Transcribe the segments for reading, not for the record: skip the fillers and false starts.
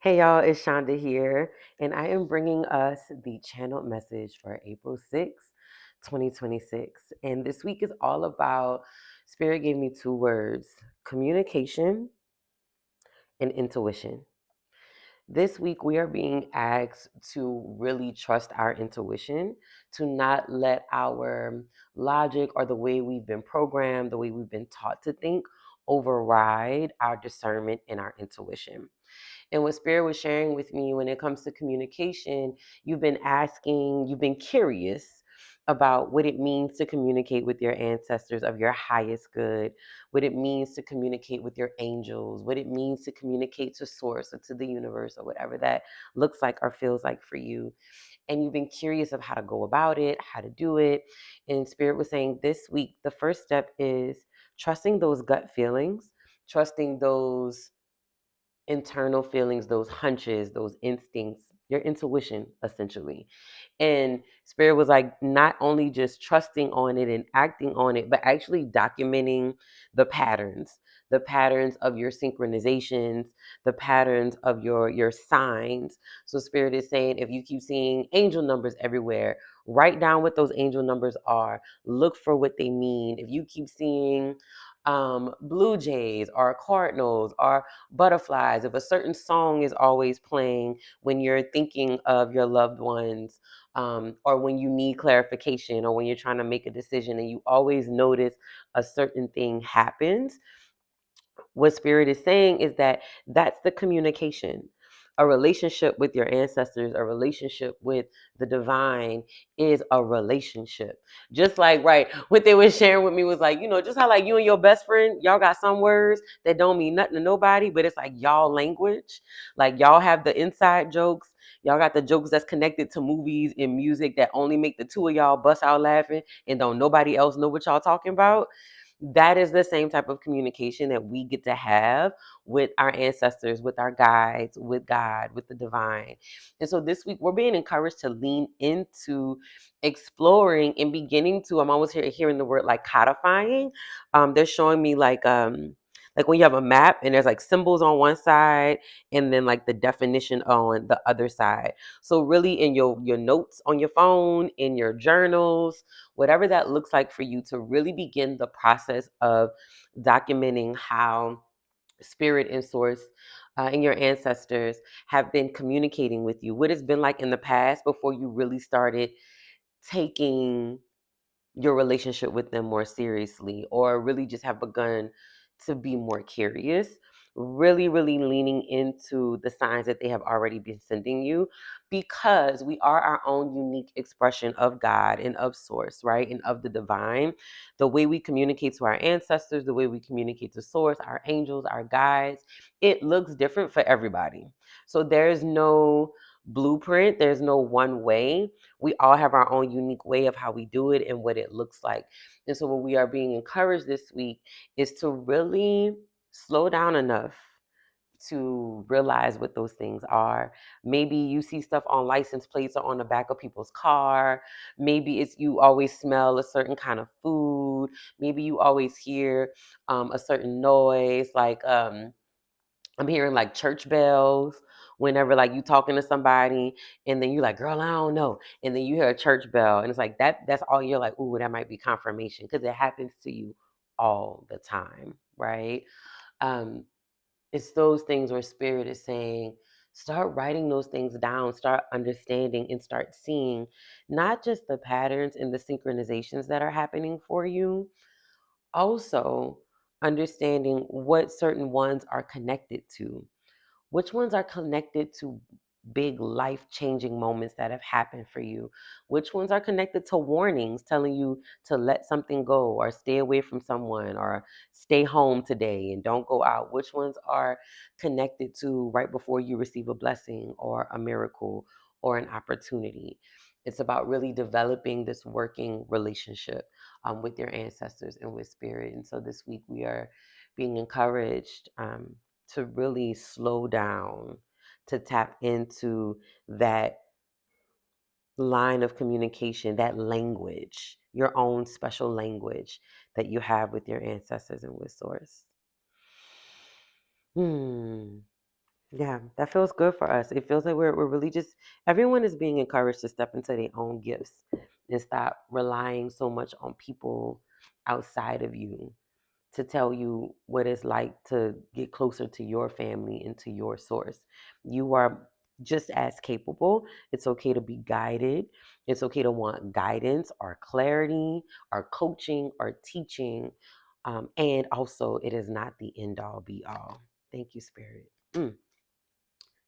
Hey y'all, it's Shanda here, and I am bringing us the channeled message for April 6th, 2026. And this week is all about Spirit gave me two words: communication and intuition. This week, we are being asked to really trust our intuition, to not let our logic or the way we've been programmed, the way we've been taught to think, override our discernment and our intuition. And what Spirit was sharing with me when it comes to communication, you've been curious about what it means to communicate with your ancestors of your highest good, what it means to communicate with your angels, what it means to communicate to source or to the universe or whatever that looks like or feels like for you. And you've been curious of how to go about it, how to do it. And Spirit was saying this week, the first step is trusting those gut feelings, trusting those internal feelings, those hunches, those instincts, your intuition, essentially. And Spirit was like, not only just trusting on it and acting on it, but actually documenting the patterns of your synchronizations, the patterns of your signs. So Spirit is saying, if you keep seeing angel numbers everywhere, write down what those angel numbers are. Look for what they mean. If you keep seeing blue jays or cardinals or butterflies, if a certain song is always playing when you're thinking of your loved ones, or when you need clarification, or when you're trying to make a decision and you always notice a certain thing happens, what Spirit is saying is that that's the communication. A relationship with your ancestors, a relationship with the divine is a relationship. Just like, right, what they were sharing with me was like, just how like you and your best friend, y'all got some words that don't mean nothing to nobody, but it's like y'all language. Like y'all have the inside jokes. Y'all got the jokes that's connected to movies and music that only make the two of y'all bust out laughing and don't nobody else know what y'all talking about. That is the same type of communication that we get to have with our ancestors, with our guides, with God, with the divine. And so this week we're being encouraged to lean into exploring and beginning to, I'm always hearing the word like codifying. They're showing me like when you have a map and there's like symbols on one side and then like the definition on the other side. So really in your notes on your phone, in your journals, whatever that looks like for you, to really begin the process of documenting how spirit and source and your ancestors have been communicating with you, what it's been like in the past before you really started taking your relationship with them more seriously, or really just have begun to be more curious, really, really leaning into the signs that they have already been sending you, because we are our own unique expression of God and of source, right? And of the divine. The way we communicate to our ancestors, the way we communicate to source, our angels, our guides, it looks different for everybody. So there's no blueprint, there's no one way. We all have our own unique way of how we do it and what it looks like. And so, what we are being encouraged this week is to really slow down enough to realize what those things are. Maybe you see stuff on license plates or on the back of people's car. Maybe it's you always smell a certain kind of food. Maybe you always hear a certain noise, like I'm hearing like church bells whenever like you talking to somebody and then you like, girl, I don't know. And then you hear a church bell and it's like that's all you're like, ooh, that might be confirmation, because it happens to you all the time, right? Um, it's those things where spirit is saying, start writing those things down, start understanding and start seeing not just the patterns and the synchronizations that are happening for you, also understanding what certain ones are connected to. Which ones are connected to big life changing moments that have happened for you? Which ones are connected to warnings telling you to let something go or stay away from someone or stay home today and don't go out? Which ones are connected to right before you receive a blessing or a miracle or an opportunity? It's about really developing this working relationship with your ancestors and with spirit. And so this week we are being encouraged to really slow down, to tap into that line of communication, that language, your own special language that you have with your ancestors and with source. Hmm. Yeah, that feels good for us. It feels like we're really just, everyone is being encouraged to step into their own gifts and stop relying so much on people outside of you to tell you what it's like to get closer to your family and to your source. You are just as capable. It's okay to be guided. It's okay to want guidance or clarity or coaching or teaching. And also, it is not the end all be all. Thank you, Spirit. Mm.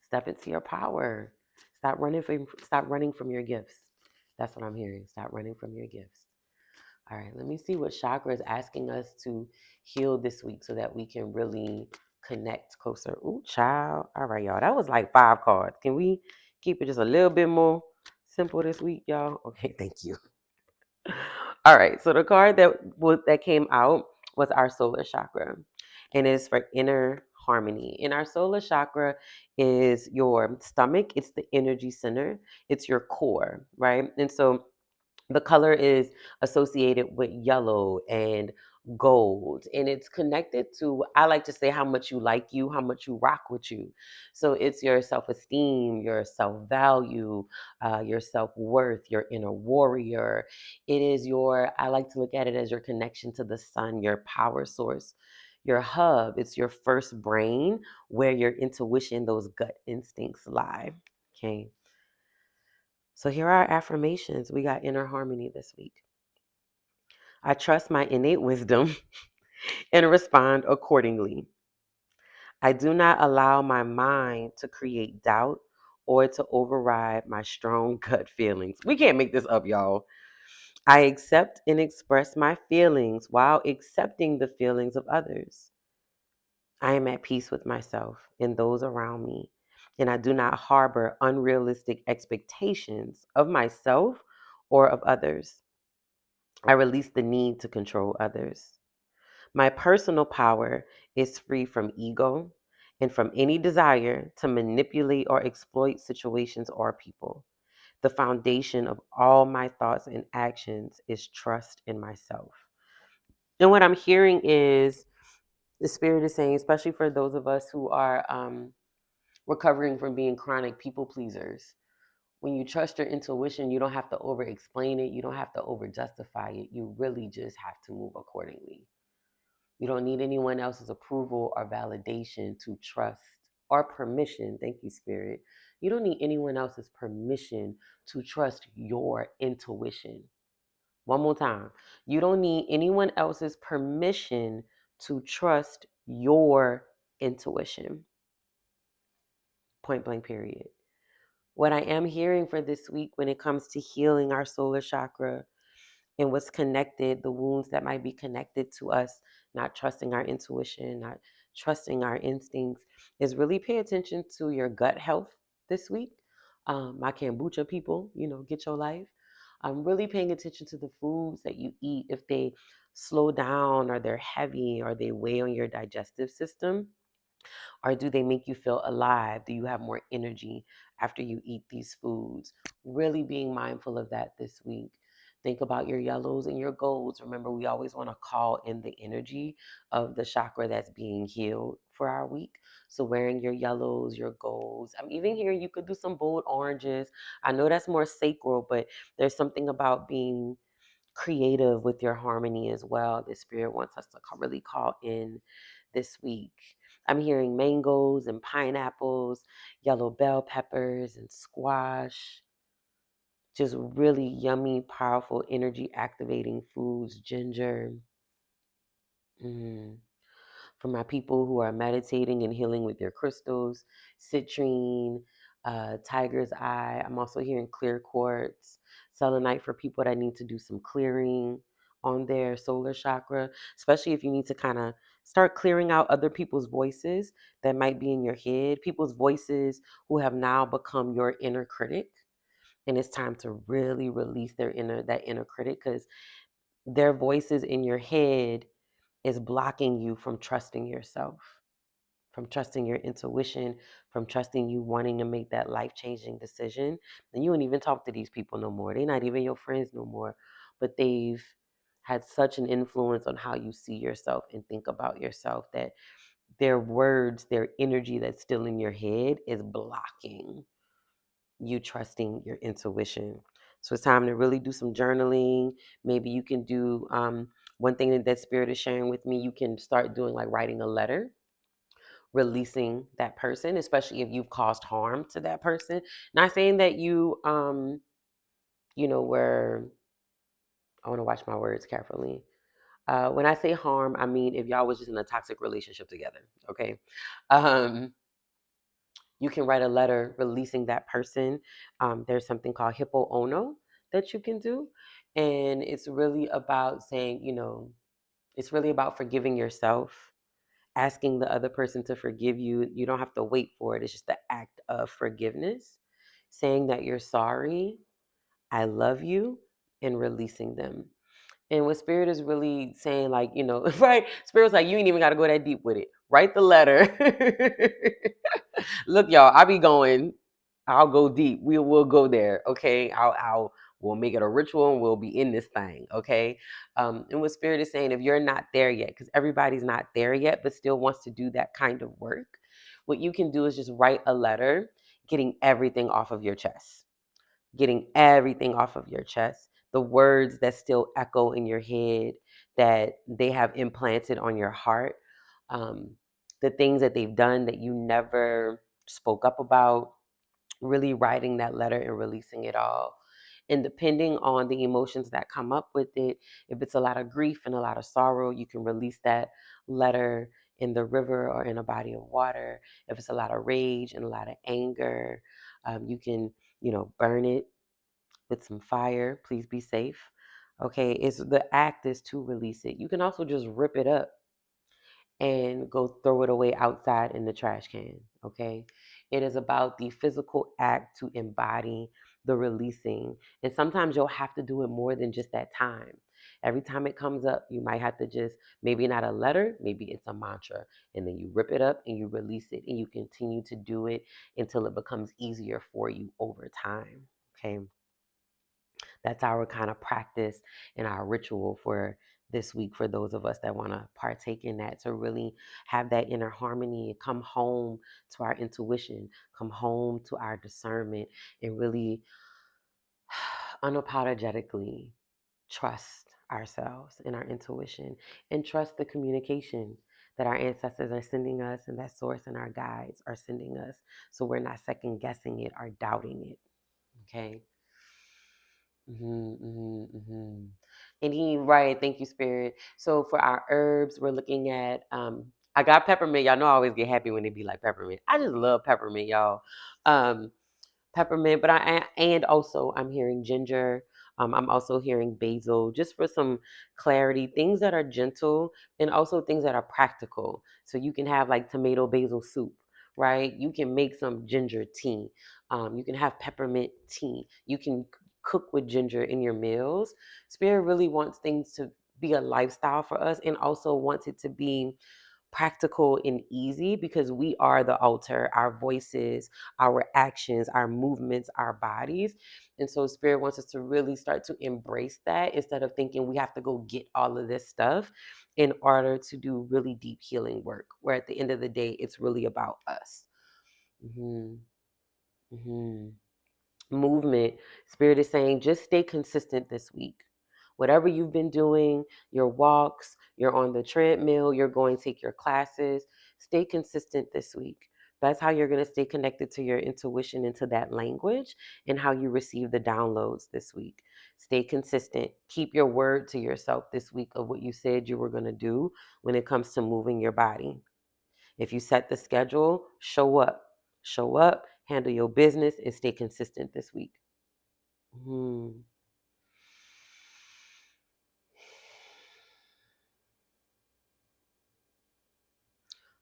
Step into your power. Stop running from your gifts. That's what I'm hearing. Stop running from your gifts. All right, let me see what chakra is asking us to heal this week so that we can really connect closer. Ooh, child. All right, y'all. That was like 5 cards. Can we keep it just a little bit more simple this week, y'all? Okay, thank you. All right, so the card that came out was our solar chakra, and it's for inner harmony. And our solar chakra is your stomach. It's the energy center. It's your core, right? And so the color is associated with yellow and gold, and it's connected to, I like to say, how much you like you, how much you rock with you. So it's your self-esteem, your self-value, your self-worth, your inner warrior. It is your, I like to look at it as your connection to the sun, your power source, your hub. It's your first brain, where your intuition, those gut instincts lie. Okay, so here are our affirmations. We got inner harmony this week. I trust my innate wisdom and respond accordingly. I do not allow my mind to create doubt or to override my strong gut feelings. We can't make this up, y'all. I accept and express my feelings while accepting the feelings of others. I am at peace with myself and those around me, and I do not harbor unrealistic expectations of myself or of others. I release the need to control others. My personal power is free from ego and from any desire to manipulate or exploit situations or people. The foundation of all my thoughts and actions is trust in myself. And what I'm hearing is the spirit is saying, especially for those of us who are recovering from being chronic people pleasers, when you trust your intuition, you don't have to over explain it, you don't have to over justify it. You really just have to move accordingly. You don't need anyone else's approval or validation to trust, or permission. Thank you, Spirit. You don't need anyone else's permission to trust your intuition. One more time. You don't need anyone else's permission to trust your intuition. Point blank, period. What I am hearing for this week when it comes to healing our solar chakra and what's connected, the wounds that might be connected to us not trusting our intuition, not trusting our instincts, is really pay attention to your gut health this week. My kombucha people, get your life. I'm really paying attention to the foods that you eat, if they slow down or they're heavy or they weigh on your digestive system. Or do they make you feel alive? Do you have more energy after you eat these foods? Really being mindful of that this week. Think about your yellows and your golds. Remember, we always want to call in the energy of the chakra that's being healed for our week. So, wearing your yellows, your golds. I'm even here, you could do some bold oranges. I know that's more sacral, but there's something about being creative with your harmony as well. The spirit wants us to really call in this week. I'm hearing mangoes and pineapples, yellow bell peppers and squash. Just really yummy, powerful, energy activating foods. Ginger. Mm. For my people who are meditating and healing with their crystals, citrine, tiger's eye. I'm also hearing clear quartz, selenite for people that need to do some clearing on their solar chakra, especially if you need to kind of start clearing out other people's voices that might be in your head, people's voices who have now become your inner critic. And it's time to really release that inner critic, because their voices in your head is blocking you from trusting yourself, from trusting your intuition, from trusting you wanting to make that life changing decision. And you don't even talk to these people no more. They're not even your friends no more, but they've had such an influence on how you see yourself and think about yourself that their words, their energy that's still in your head is blocking you trusting your intuition. So it's time to really do some journaling. Maybe you can do one thing that spirit is sharing with me. You can start doing like writing a letter, releasing that person, especially if you've caused harm to that person. Not saying that where I want to watch my words carefully. When I say harm, I mean if y'all was just in a toxic relationship together, okay? Um, you can write a letter releasing that person. There's something called hippo ono that you can do. And it's really about saying, it's really about forgiving yourself, asking the other person to forgive you. You don't have to wait for it. It's just the act of forgiveness, saying that you're sorry, I love you, and releasing them. And what Spirit is really saying, like, right? Spirit's like, you ain't even got to go that deep with it. Write the letter. Look, y'all, I be going, I'll go deep. We'll go there, okay? We'll make it a ritual and we'll be in this thing, okay? And what Spirit is saying, if you're not there yet, because everybody's not there yet, but still wants to do that kind of work, what you can do is just write a letter, getting everything off of your chest, getting everything off of your chest, the words that still echo in your head that they have implanted on your heart, um, the things that they've done that you never spoke up about, really writing that letter and releasing it all. And depending on the emotions that come up with it, if it's a lot of grief and a lot of sorrow, you can release that letter in the river or in a body of water. If it's a lot of rage and a lot of anger, you can, burn it with some fire. Please be safe. Okay, it's the act is to release it. You can also just rip it up and go throw it away outside in the trash can. Okay, it is about the physical act to embody the releasing, and sometimes you'll have to do it more than just that time. Every time it comes up, you might have to just, maybe not a letter, maybe it's a mantra, and then you rip it up and you release it, and you continue to do it until it becomes easier for you over time. Okay, that's our kind of practice and our ritual for this week, for those of us that want to partake in that, to really have that inner harmony, come home to our intuition, come home to our discernment, and really unapologetically trust ourselves and our intuition, and trust the communication that our ancestors are sending us and that source and our guides are sending us, so we're not second guessing it or doubting it. Okay. And right, thank you, Spirit. So for our herbs, we're looking at I got peppermint. Y'all know I always get happy when they be like peppermint. I just love peppermint, y'all. Um, Peppermint, but and also I'm hearing ginger. I'm also hearing basil, just for some clarity, things that are gentle and also things that are practical. So you can have like tomato basil soup, right? You can make some ginger tea. You can have peppermint tea. You can cook with ginger in your meals. Spirit really wants things to be a lifestyle for us, and also wants it to be practical and easy, because we are the altar, our voices, our actions, our movements, our bodies. And so Spirit wants us to really start to embrace that, instead of thinking we have to go get all of this stuff in order to do really deep healing work, where at the end of the day, it's really about us. hmm hmm Movement. Spirit is saying just stay consistent this week. Whatever you've been doing, your walks, you're on the treadmill, you're going to take your classes, stay consistent this week. That's how you're going to stay connected to your intuition and to that language, and how you receive the downloads this week. Stay consistent. Keep your word to yourself this week of what you said you were going to do when it comes to moving your body. If you set the schedule, show up. Show up, handle your business, and stay consistent this week. Mhm.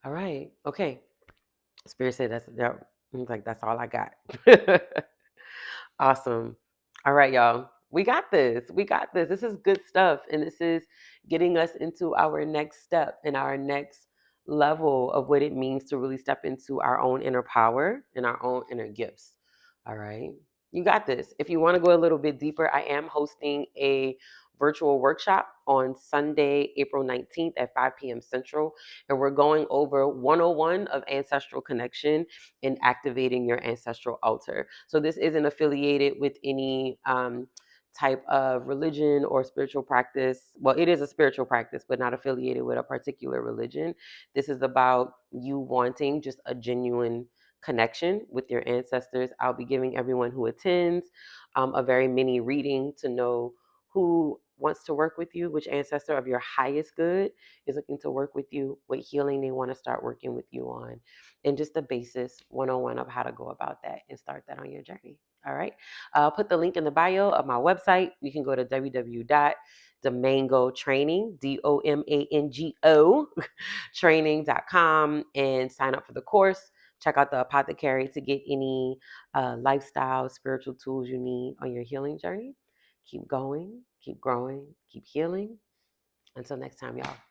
All right. Okay. Spirit said that's that. Like that's all I got. Awesome. All right, y'all. We got this. We got this. This is good stuff, and this is getting us into our next step and our next level of what it means to really step into our own inner power and our own inner gifts. All right. You got this. If you want to go a little bit deeper, I am hosting a virtual workshop on Sunday, April 19th at 5 p.m. Central. And we're going over 101 of ancestral connection and activating your ancestral altar. So this isn't affiliated with any type of religion or spiritual practice. Well, it is a spiritual practice, but not affiliated with a particular religion. This is about you wanting just a genuine connection with your ancestors. I'll be giving everyone who attends a very mini reading to know who wants to work with you, which ancestor of your highest good is looking to work with you, what healing they want to start working with you on, and just the basis 101 of how to go about that and start that on your journey. All right. I'll put the link in the bio of my website. You can go to www.domango DOMANGO training.com and sign up for the course. Check out the apothecary to get any lifestyle, spiritual tools you need on your healing journey. Keep going, keep growing, keep healing. Until next time, y'all.